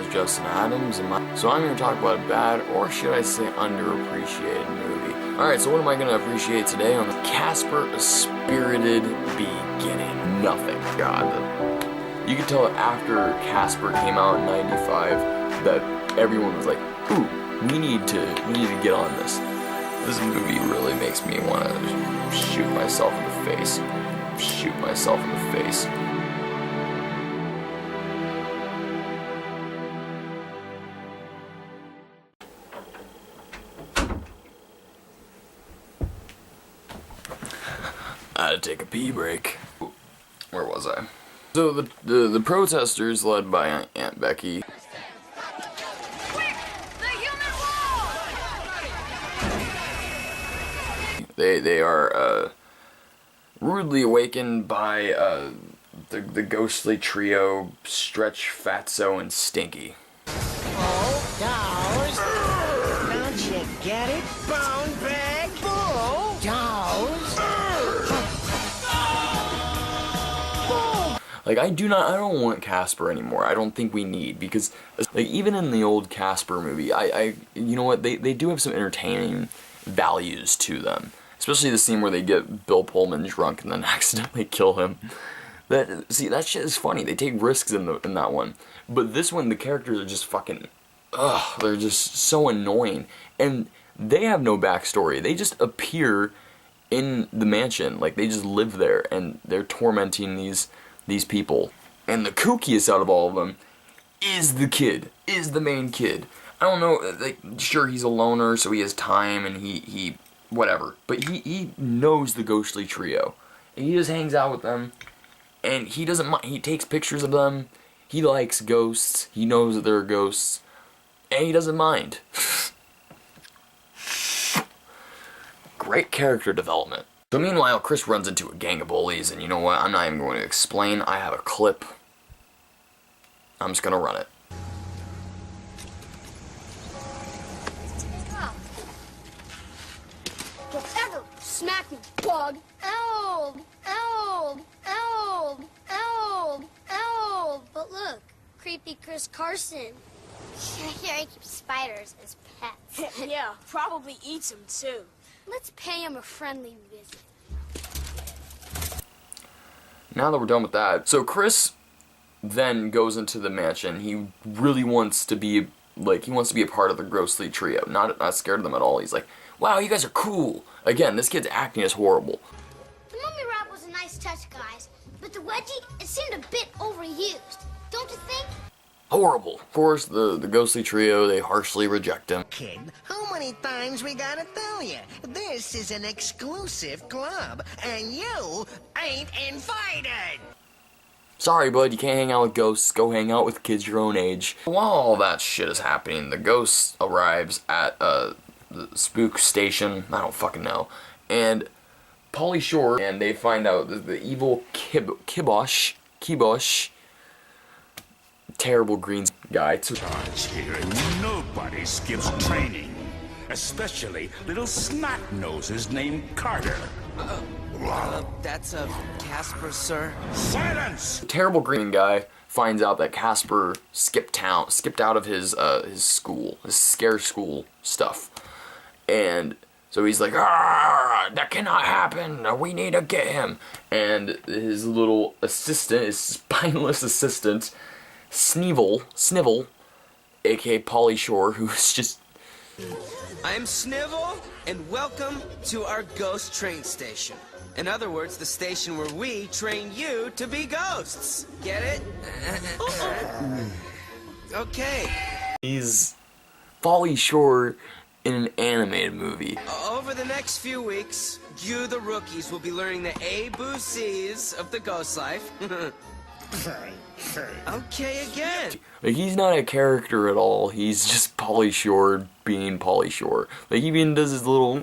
is Justin Adams, and so I'm going to talk about a bad, or should I say underappreciated movie. Alright, so what am I going to appreciate today on the Casper, A Spirited Beginning? Nothing. God. You could tell after Casper came out in '95 that everyone was like, ooh, we need to get on this. This movie really makes me want to shoot myself in the face. Shoot myself in the face. I had to take a pee break. Where was I? So the protesters, led by Aunt Becky, they are rudely awakened by the ghostly trio Stretch, Fatso, and Stinky. Oh, dolls! Don't you get it, bone bag? Oh, dolls! Like, I don't want Casper anymore. I don't think we need, because, like, even in the old Casper movie, you know what, they do have some entertaining values to them. Especially the scene where they get Bill Pullman drunk and then accidentally kill him. That shit is funny. They take risks in that one. But this one, the characters are just fucking, they're just so annoying. And they have no backstory. They just appear in the mansion. Like, they just live there, and they're tormenting these people. And the kookiest out of all of them is the main kid. I don't know, like, sure, he's a loner, so he has time, and he whatever. But he knows the ghostly trio. And he just hangs out with them, and he doesn't mind. He takes pictures of them. He likes ghosts. He knows that there are ghosts, and he doesn't mind. Great character development. So meanwhile, Chris runs into a gang of bullies, and you know what? I'm not even going to explain. I have a clip. I'm just gonna run it. Don't ever smack me, bug. Old, old, old, old, old. But look, creepy Chris Carson. Here he keeps spiders as pets. Yeah, probably eats them too. Let's pay him a friendly visit. Now that we're done with that, so Chris then goes into the mansion. He really wants to be, like, a part of the ghostly trio. Not scared of them at all. He's like, wow, you guys are cool. Again, this kid's acting is horrible. The mummy wrap was a nice touch, guys, but the wedgie, it seemed a bit overused. Don't you think? Horrible. Of course, the ghostly trio, they harshly reject him. Kid, how many times we gotta tell you? This is an exclusive club, and you ain't invited! Sorry, bud, you can't hang out with ghosts. Go hang out with kids your own age. While all that shit is happening, the ghost arrives at the spook station. I don't fucking know. And Pauly Shore, and they find out that the evil Kibosh, terrible green guy. Charge here, and nobody skips training. Especially little snot noses named Carter. That's a Casper, sir. Silence! The terrible green guy finds out that Casper skipped out of his school, his scare school stuff. And so he's like, that cannot happen, we need to get him. And his little assistant, his spineless assistant, Snivel, aka Pauly Shore, who's just... I'm Snivel, and welcome to our ghost train station. In other words, the station where we train you to be ghosts. Get it? Okay. He's Pauly Shore in an animated movie. Over the next few weeks, you, the rookies, will be learning the A-B-C's of the ghost life. Okay, again. Like, he's not a character at all. He's just Pauly Shore being Pauly Shore. Like, he even does his little,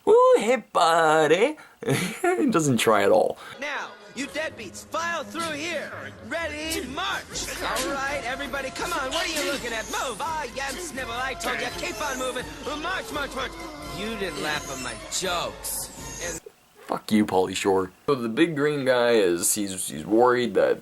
ooh, hey buddy. He doesn't try at all. Now, you deadbeats, file through here. Ready, march. All right, everybody, come on. What are you looking at? Move. I am Snivel. I told you, keep on moving. March, march, march. You didn't laugh at my jokes. And Fuck you, Pauly Shore. So the big green guy he's worried that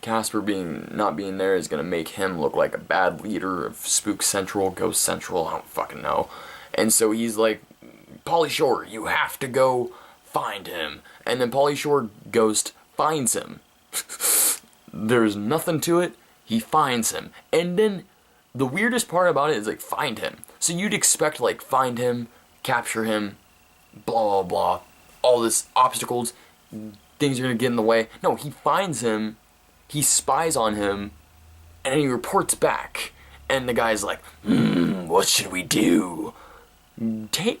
Casper not being there is gonna make him look like a bad leader of Spook Central, Ghost Central, I don't fucking know. And so he's like, Pauly Shore, you have to go find him. And then Pauly Shore Ghost finds him. There's nothing to it. He finds him. And then the weirdest part about it is like, find him. So you'd expect like, find him, capture him, blah blah blah, all this obstacles, things are gonna get in the way. No, he finds him, he spies on him, and then he reports back. And the guy's like, what should we do?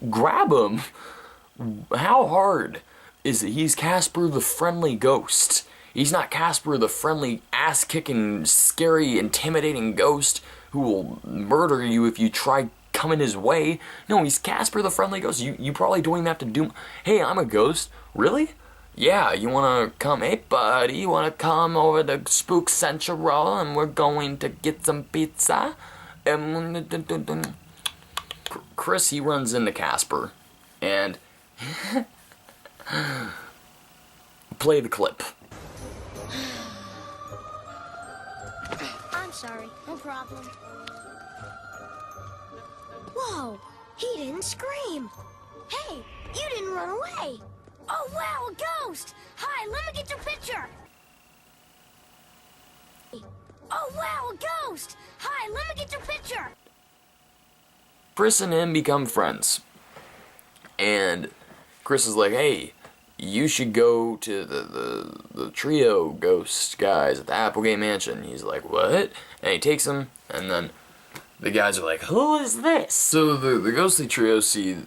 Grab him. How hard is it? He's Casper the friendly ghost. He's not Casper the friendly, ass-kicking, scary, intimidating ghost who will murder you if you try coming his way. No, he's Casper the friendly ghost. You probably don't even have to do... Hey, I'm a ghost. Really? Yeah, you wanna come? Hey, buddy, you wanna come over to Spook Central and we're going to get some pizza? Chris, he runs into Casper and... play the clip. I'm sorry. No problem. Whoa! He didn't scream. Hey, you didn't run away. Oh, wow, a ghost! Hi, let me get your picture. Oh, wow, a ghost! Hi, let me get your picture. Chris and him become friends. And Chris is like, hey, you should go to the trio ghost guys at the Applegate Mansion. He's like, what? And he takes him, and then the guys are like, who is this? So the ghostly trio see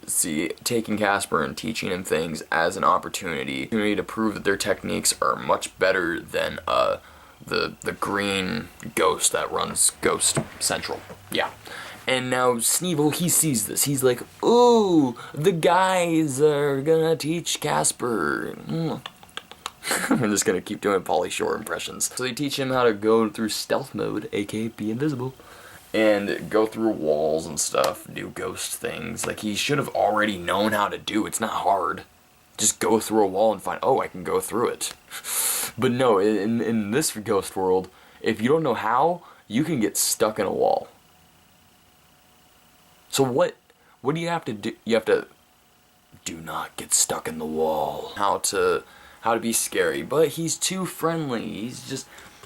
taking Casper and teaching him things as an opportunity to prove that their techniques are much better than the green ghost that runs Ghost Central. Yeah. And now Sneevil, he sees this. He's like, ooh, the guys are gonna teach Casper. I'm just gonna keep doing Pauly Shore impressions. So they teach him how to go through stealth mode, aka be invisible, and go through walls and stuff, do ghost things. Like, he should have already known how to do. It's not hard. Just go through a wall and find, oh, I can go through it. But no, in this ghost world, if you don't know how, you can get stuck in a wall. So what do you have to do? You have to do not get stuck in the wall. How to be scary, but he's too friendly.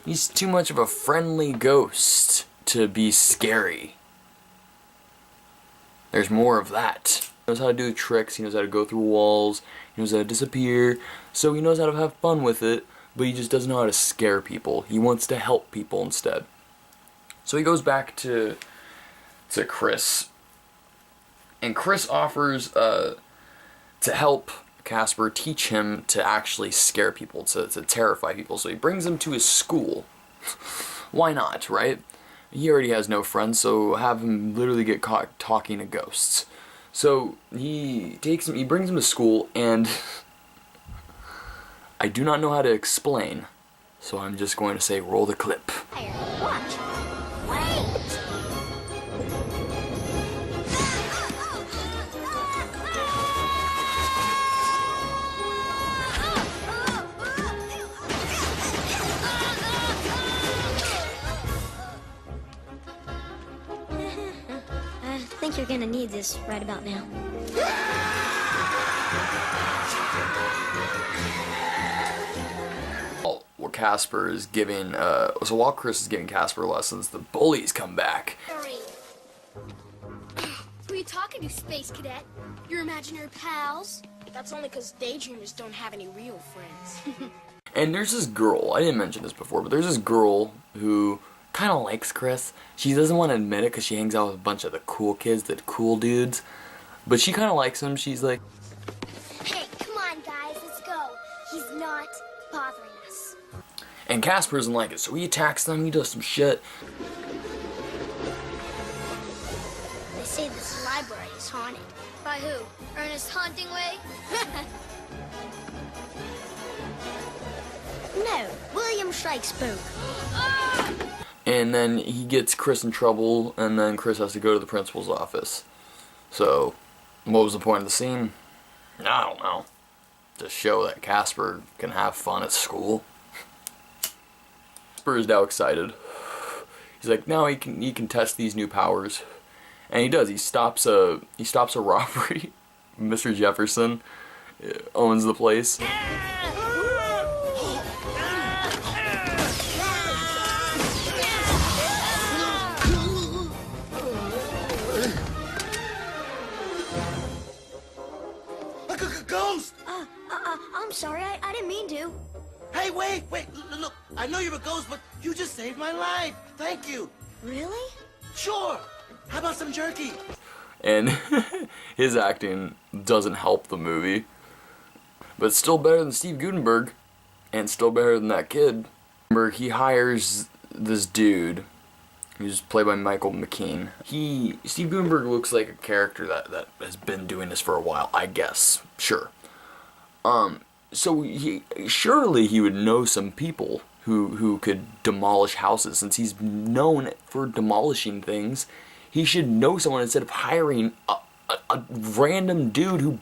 He's too much of a friendly ghost to be scary. There's more of that. He knows how to do tricks, he knows how to go through walls, he knows how to disappear, so he knows how to have fun with it, but he just doesn't know how to scare people. He wants to help people instead. So he goes back to Chris. And Chris offers to help Casper, teach him to actually scare people, to terrify people. So he brings him to his school. Why not, right? He already has no friends, so have him literally get caught talking to ghosts. So he brings him to school, and I do not know how to explain, so I'm just going to say roll the clip. Watch. Wait! I think you're gonna need this right about now. While Casper is giving, so while Chris is giving Casper lessons, the bullies come back. Who are you talking to, Space Cadet? Your imaginary pals? That's only because daydreamers don't have any real friends. And there's this girl, I didn't mention this before, but there's this girl who kind of likes Chris. She doesn't want to admit it because she hangs out with a bunch of the cool kids, the cool dudes. But she kind of likes him. She's like, Hey, come on, guys, let's go. He's not bothering us. and Casper doesn't like it, so he attacks them, he does some shit. They say this library is haunted. By who? Ernest Hauntingway? No, William Shakespeare. And then he gets Chris in trouble, and then Chris has to go to the principal's office. So, what was the point of the scene? I don't know. To show that Casper can have fun at school. Casper is now excited. He's like, now he can test these new powers. And he does. He stops a robbery. Mr. Jefferson owns the place. Ghost! I'm sorry, I didn't mean to. Hey, wait, look, I know you're a ghost, but you just saved my life. Thank you. Really? Sure. How about some jerky? And his acting doesn't help the movie. But it's still better than Steve Guttenberg. And still better than that kid. He hires this dude, who's played by Michael McKean. Steve Guttenberg looks like a character that has been doing this for a while, I guess. Sure. So surely he would know some people who could demolish houses. Since he's known for demolishing things, he should know someone instead of hiring a random dude who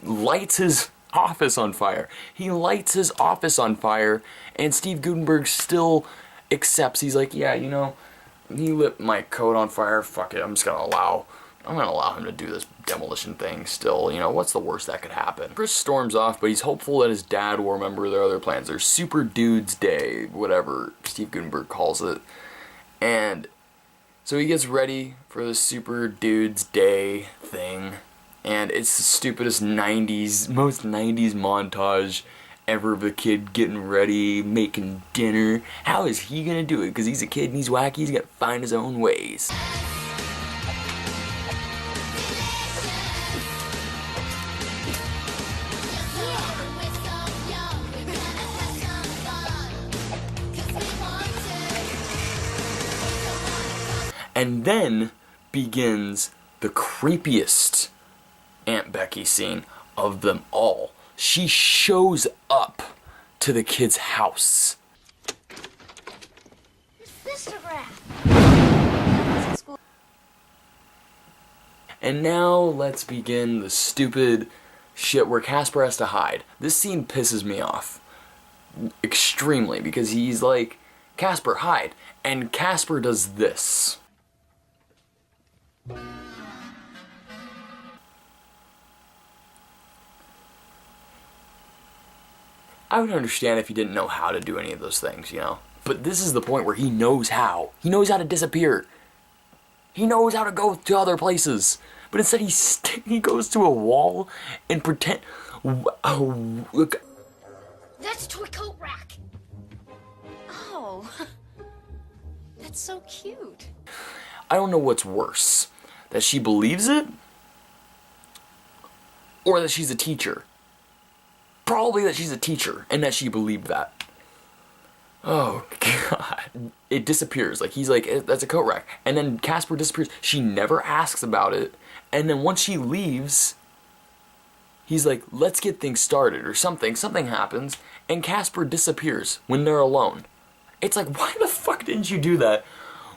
lights his office on fire. He lights his office on fire, and Steve Guttenberg still accepts. He's like, yeah, you know, he lit my coat on fire. Fuck it, I'm gonna allow him to do this demolition thing still. You know, what's the worst that could happen? Chris storms off, but he's hopeful that his dad will remember their other plans. Their Super Dudes Day, whatever Steve Guttenberg calls it. And so he gets ready for the Super Dudes Day thing. And it's the stupidest most 90s montage ever of the kid getting ready, making dinner. How is he gonna do it? Because he's a kid and he's wacky, he's gotta find his own ways. And then begins the creepiest Aunt Becky scene of them all. She shows up to the kid's house. And now let's begin the stupid shit where Casper has to hide. This scene pisses me off extremely because he's like, Casper, hide. And Casper does this. I would understand if he didn't know how to do any of those things, you know. But this is the point where he knows how. He knows how to disappear. He knows how to go to other places. But instead he goes to a wall and pretend... Oh, look. That's a toy coat rack. Oh, that's so cute. I don't know what's worse. That she believes it? Or that she's a teacher? Probably that she's a teacher and that she believed that. Oh, God. It disappears. Like, he's like, that's a coat rack. And then Casper disappears. She never asks about it. And then once she leaves, he's like, let's get things started or something. Something happens. And Casper disappears when they're alone. It's like, why the fuck didn't you do that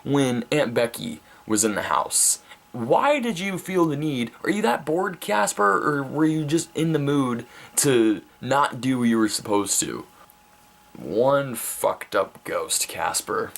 when Aunt Becky was in the house? Why did you feel the need? Are you that bored, Casper? Or were you just in the mood to not do what you were supposed to? One fucked up ghost, Casper.